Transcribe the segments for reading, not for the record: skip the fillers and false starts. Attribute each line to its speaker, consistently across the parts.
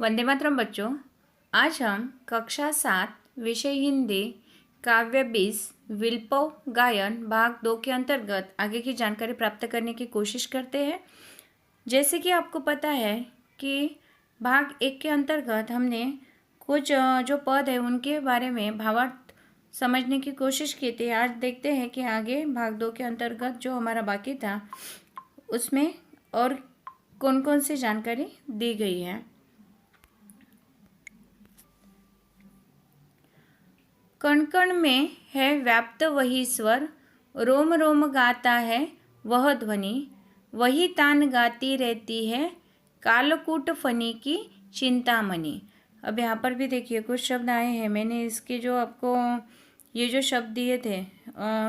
Speaker 1: वंदे मातरम बच्चों, आज हम कक्षा 7 विषय हिंदी काव्य 20 विल्पव गायन भाग 2 के अंतर्गत आगे की जानकारी प्राप्त करने की कोशिश करते हैं। जैसे कि आपको पता है कि भाग 1 के अंतर्गत हमने कुछ जो पद है उनके बारे में भावार्थ समझने की कोशिश की थी। आज देखते हैं कि आगे भाग 2 के अंतर्गत जो हमारा बाकी था उसमें और कौन कौन सी जानकारी दी गई है। कण कण में है व्याप्त वही स्वर, रोम रोम गाता है वह ध्वनि, वही तान गाती रहती है कालकूट फनी की चिंतामणि। अब यहाँ पर भी देखिए कुछ शब्द आए हैं। मैंने इसके जो आपको ये जो शब्द दिए थे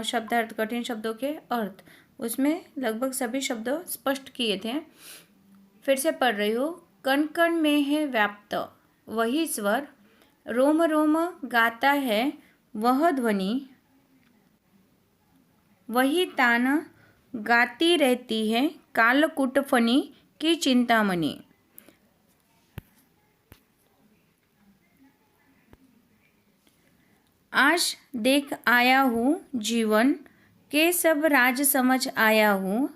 Speaker 1: शब्दार्थ कठिन शब्दों के अर्थ, उसमें लगभग सभी शब्द स्पष्ट किए थे। फिर से पढ़ रही हूँ। कण कण में है व्याप्त वही स्वर, रोम रोम गाता है वह ध्वनि, वही तान गाती रहती है कालकूट फनी की चिंतामणि। आज देख आया हूँ जीवन के सब राज समझ आया हूँ,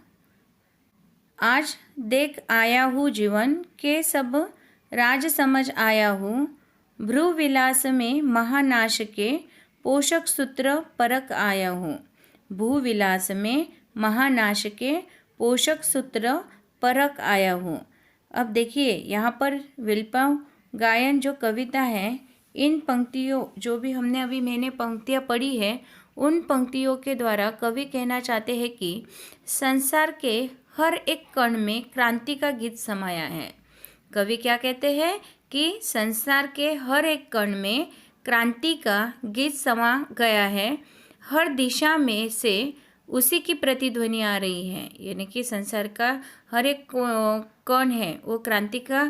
Speaker 1: आज देख आया हूँ जीवन के सब राज समझ आया हूँ, भ्रू विलास में महानाश के पोषक सूत्र परख आया हूँ, भूविलास में महानाश के पोषक सूत्र परख आया हूँ। अब देखिए यहाँ पर विल्पव गायन जो कविता है, इन पंक्तियों जो भी हमने अभी मैंने पंक्तियाँ पढ़ी है, उन पंक्तियों के द्वारा कवि कहना चाहते हैं कि संसार के हर एक कण में क्रांति का गीत समाया है। कवि क्या कहते हैं कि संसार के हर एक कण में क्रांति का गीत समा गया है, हर दिशा में से उसी की प्रतिध्वनि आ रही है। यानी कि संसार का हर एक कण है वो क्रांति का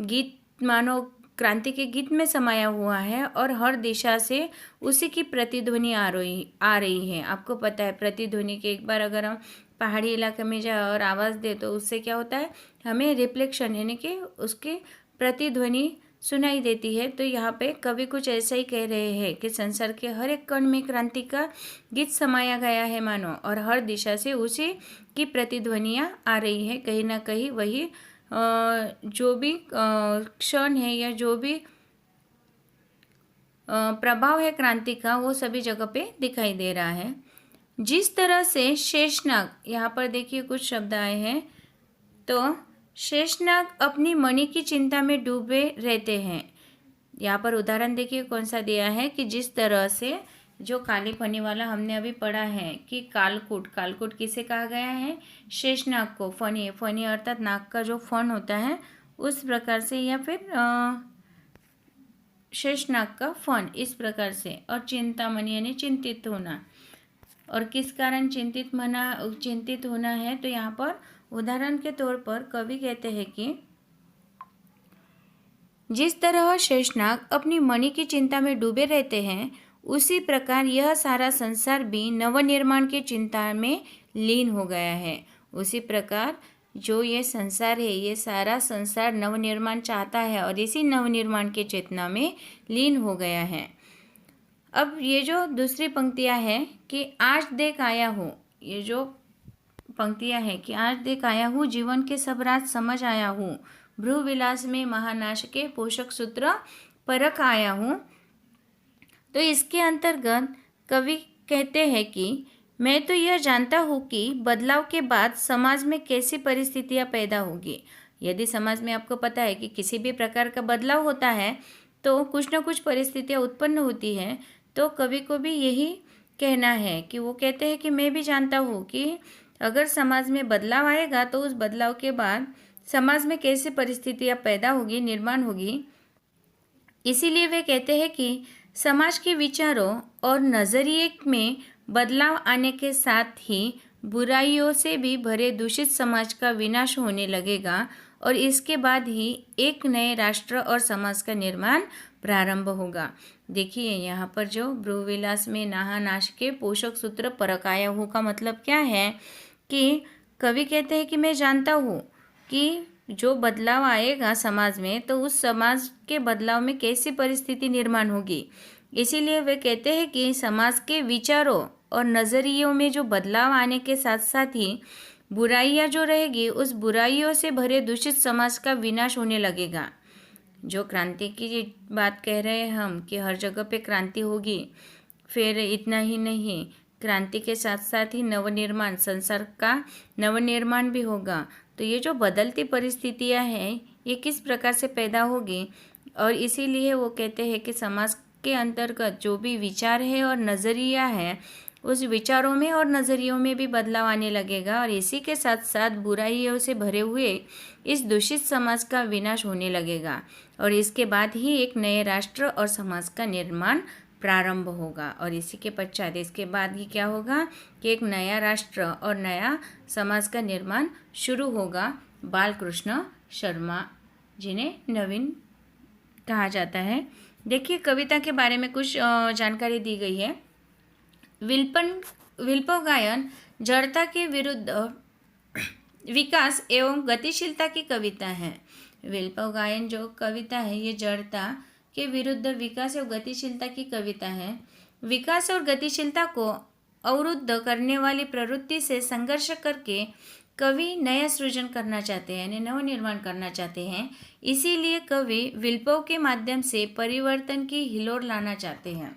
Speaker 1: गीत मानो क्रांति के गीत में समाया हुआ है और हर दिशा से उसी की प्रतिध्वनि आ रही है। आपको पता है प्रतिध्वनि के एक बार अगर हम पहाड़ी इलाके में जाए और आवाज़ दे तो उससे क्या होता है, हमें रिफ्लेक्शन यानी कि उसकी प्रतिध्वनि सुनाई देती है। तो यहाँ पे कवि कुछ ऐसा ही कह रहे हैं कि संसार के हर एक कण में क्रांति का गीत समाया गया है मानो, और हर दिशा से उसी की प्रतिध्वनियाँ आ रही है। कहीं ना कहीं वही जो भी क्षण है या जो भी प्रभाव है क्रांति का, वो सभी जगह पे दिखाई दे रहा है। जिस तरह से शेषनाग, यहाँ पर देखिए कुछ शब्द आए हैं। तो शेषनाग अपनी मणि की चिंता में डूबे रहते हैं। यहाँ पर उदाहरण देखिए कौन सा दिया है कि जिस तरह से जो काली फनी वाला हमने अभी पढ़ा है कि कालकूट, कालकूट किसे कहा गया है, शेषनाग को। फनी, फनी अर्थात नाक का जो फन होता है उस प्रकार से, या फिर शेषनाग का फन इस प्रकार से। और चिंतामणि यानी चिंतित होना। और किस कारण चिंतित होना है, तो यहाँ पर उदाहरण के तौर पर कवि कहते हैं कि जिस तरह शेषनाग अपनी मणि की चिंता में डूबे रहते हैं, उसी प्रकार यह सारा संसार भी नवनिर्माण की चिंता में लीन हो गया है। उसी प्रकार जो ये संसार है, ये सारा संसार नवनिर्माण चाहता है और इसी नवनिर्माण की चेतना में लीन हो गया है। अब ये जो दूसरी पंक्तियाँ हैं कि आज देख आया हूँ, ये जो पंक्तियाँ हैं कि आज देख आया हूँ जीवन के सब राज समझ आया हूँ, भ्रू विलास में महानाश के पोषक सूत्र परख आया हूँ। तो इसके अंतर्गत कवि कहते हैं कि मैं तो यह जानता हूँ कि बदलाव के बाद समाज में कैसी परिस्थितियाँ पैदा होगी। यदि समाज में आपको पता है कि किसी भी प्रकार का बदलाव होता है तो कुछ न कुछ परिस्थितियाँ उत्पन्न होती हैं। तो कवि को भी यही कहना है कि वो कहते हैं कि मैं भी जानता हूँ कि अगर समाज में बदलाव आएगा तो उस बदलाव के बाद समाज में कैसी परिस्थितियाँ पैदा होगी, निर्माण होगी। इसीलिए वे कहते हैं कि समाज के विचारों और नज़रिए में बदलाव आने के साथ ही बुराइयों से भी भरे दूषित समाज का विनाश होने लगेगा और इसके बाद ही एक नए राष्ट्र और समाज का निर्माण प्रारंभ होगा। देखिए यहाँ पर जो भ्रूविलास में नाश के पोषक सूत्र परख आया हूँ का मतलब क्या है कि कवि कहते हैं कि मैं जानता हूँ कि जो बदलाव आएगा समाज में, तो उस समाज के बदलाव में कैसी परिस्थिति निर्माण होगी। इसीलिए वे कहते हैं कि समाज के विचारों और नज़रियों में जो बदलाव आने के साथ साथ ही बुराइयां जो रहेगी, उस बुराइयों से भरे दूषित समाज का विनाश होने लगेगा। जो क्रांति की बात कह रहे हैं हम कि हर जगह पे क्रांति होगी, फिर इतना ही नहीं, क्रांति के साथ साथ ही नवनिर्माण, संसार का नवनिर्माण भी होगा। तो ये जो बदलती परिस्थितियां हैं, ये किस प्रकार से पैदा होगी, और इसीलिए वो कहते हैं कि समाज के अंतर्गत जो भी विचार है और नज़रिया है, उस विचारों में और नज़रियों में भी बदलाव आने लगेगा, और इसी के साथ साथ बुराइयों से भरे हुए इस दूषित समाज का विनाश होने लगेगा, और इसके बाद ही एक नए राष्ट्र और समाज का निर्माण प्रारंभ होगा। और इसी के पश्चात, इसके बाद ही क्या होगा कि एक नया राष्ट्र और नया समाज का निर्माण शुरू होगा। बालकृष्ण शर्मा जिन्हें नवीन कहा जाता है। देखिए, कविता के बारे में कुछ जानकारी दी गई है। विल्पव गायन जड़ता के विरुद्ध विकास एवं गतिशीलता की कविता है। विल्पव गायन जो कविता है, ये जड़ता के विरुद्ध विकास एवं गतिशीलता की कविता है। विकास और गतिशीलता को अवरुद्ध करने वाली प्रवृत्ति से संघर्ष करके कवि नया सृजन करना चाहते हैं, यानी नवनिर्माण करना चाहते हैं। इसीलिए कवि विल्पव के माध्यम से परिवर्तन की हिलोर लाना चाहते हैं,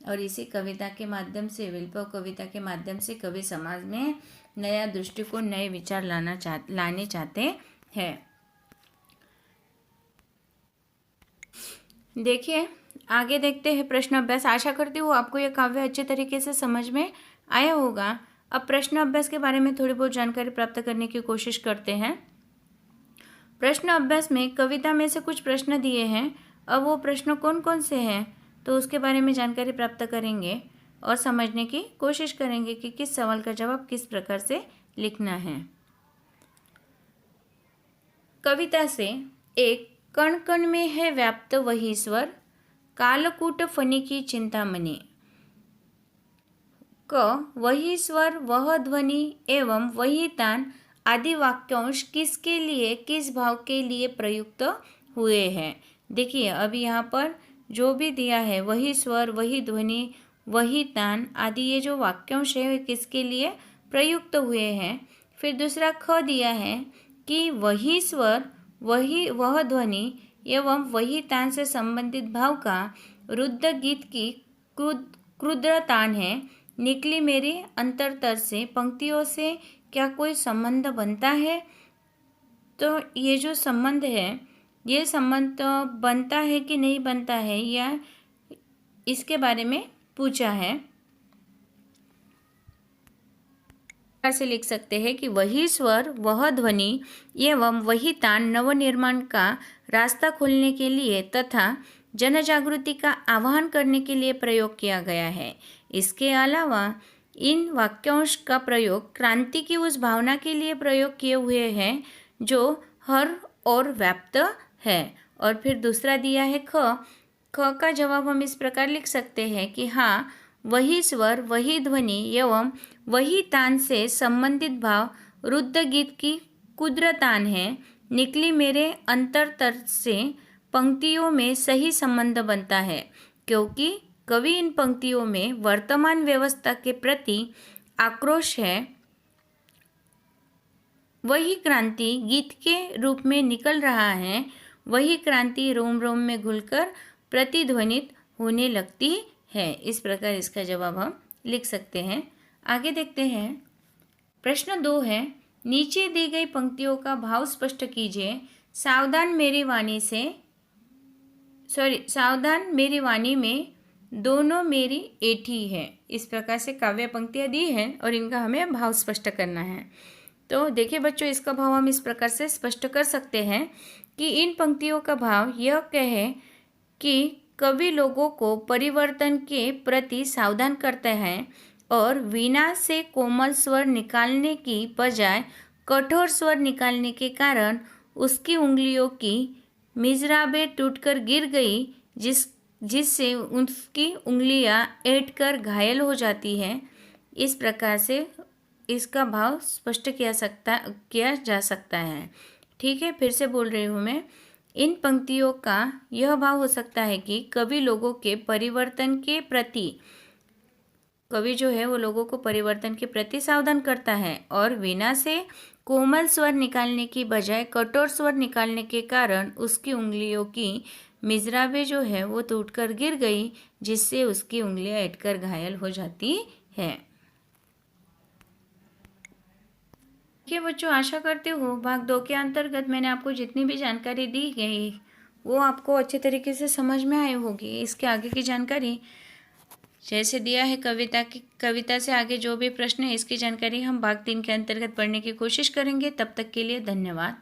Speaker 1: और इसी कविता के माध्यम से, विल्पव कविता के माध्यम से कवि समाज में नया दृष्टिकोण, नए विचार लाने चाहते हैं। देखिए, आगे देखते हैं प्रश्न अभ्यास। आशा करती हूँ आपको यह काव्य अच्छे तरीके से समझ में आया होगा। अब प्रश्न अभ्यास के बारे में थोड़ी बहुत जानकारी प्राप्त करने की कोशिश करते हैं। प्रश्न अभ्यास में कविता में से कुछ प्रश्न दिए हैं। अब वो प्रश्न कौन कौन से हैं, तो उसके बारे में जानकारी प्राप्त करेंगे और समझने की कोशिश करेंगे कि किस सवाल का जवाब किस प्रकार से लिखना है। कविता से एक, कण कण में है व्याप्त वही स्वर, कालकूट फनी की चिंतामणि। क, वही स्वर, वह ध्वनि एवं वही तान आदि वाक्यांश किसके लिए, किस भाव के लिए प्रयुक्त हुए हैं। देखिए, अभी यहाँ पर जो भी दिया है, वही स्वर, वही ध्वनि, वही तान आदि, ये जो वाक्यांश है वे किसके लिए प्रयुक्त हुए हैं। फिर दूसरा ख दिया है कि वही स्वर, वह ध्वनि एवं वही तान से संबंधित भाव का रुद्र गीत की क्रुद्र तान है। निकली मेरी अंतरतर से पंक्तियों से क्या कोई संबंध बनता है। तो ये जो संबंध है, ये संबंध बनता है कि नहीं बनता है, या इसके बारे में पूछा है। से लिख सकते हैं कि वही स्वर, वह ध्वनि एवं वही तान नवनिर्माण का रास्ता खोलने के लिए तथा जनजागृति का आह्वान करने के लिए प्रयोग किया गया है। इसके अलावा इन वाक्यांश का प्रयोग क्रांति की उस भावना के लिए प्रयोग किए हुए हैं जो हर और व्याप्त है। और फिर दूसरा दिया है ख का जवाब हम इस प्रकार लिख सकते हैं कि हाँ, वही स्वर, वही ध्वनि एवं वही तान से संबंधित भाव रुद्र गीत की कुद्र तान है। निकली मेरे अंतरतर से पंक्तियों में सही संबंध बनता है, क्योंकि कवि इन पंक्तियों में वर्तमान व्यवस्था के प्रति आक्रोश है। वही क्रांति गीत के रूप में निकल रहा है, वही क्रांति रोम रोम में घुलकर प्रतिध्वनित होने लगती है। इस प्रकार इसका जवाब हम लिख सकते हैं। आगे देखते हैं। प्रश्न 2 है, नीचे दी गई पंक्तियों का भाव स्पष्ट कीजिए। सावधान मेरी वाणी में दोनों मेरी एठी है। इस प्रकार से काव्य पंक्तियाँ दी हैं और इनका हमें भाव स्पष्ट करना है। तो देखिए बच्चों, इसका भाव हम इस प्रकार से स्पष्ट कर सकते हैं कि इन पंक्तियों का भाव यह कहे कि कवि लोगों को परिवर्तन के प्रति सावधान करते हैं और वीणा से कोमल स्वर निकालने की बजाय कठोर स्वर निकालने के कारण उसकी उंगलियों की मिजराबें टूटकर गिर गई, जिससे उसकी उंगलियां ऐंठकर घायल हो जाती हैं। इस प्रकार से इसका भाव स्पष्ट किया जा सकता है। ठीक है, फिर से बोल रही हूँ मैं। इन पंक्तियों का यह भाव हो सकता है कि कवि लोगों के परिवर्तन के प्रति, कवि जो है वो लोगों को परिवर्तन के प्रति सावधान करता है और वीणा से कोमल स्वर निकालने की बजाय कठोर स्वर निकालने के कारण उसकी उंगलियों की मिजराबें जो है वो टूटकर गिर गई, जिससे उसकी उंगलियां अटकर घायल हो जाती है। देखिए बच्चों, आशा करती हूँ भाग 2 के अंतर्गत मैंने आपको जितनी भी जानकारी दी गई वो आपको अच्छे तरीके से समझ में आई होगी। इसके आगे की जानकारी जैसे दिया है कविता से आगे जो भी प्रश्न है इसकी जानकारी हम भाग 3 के अंतर्गत पढ़ने की कोशिश करेंगे। तब तक के लिए धन्यवाद।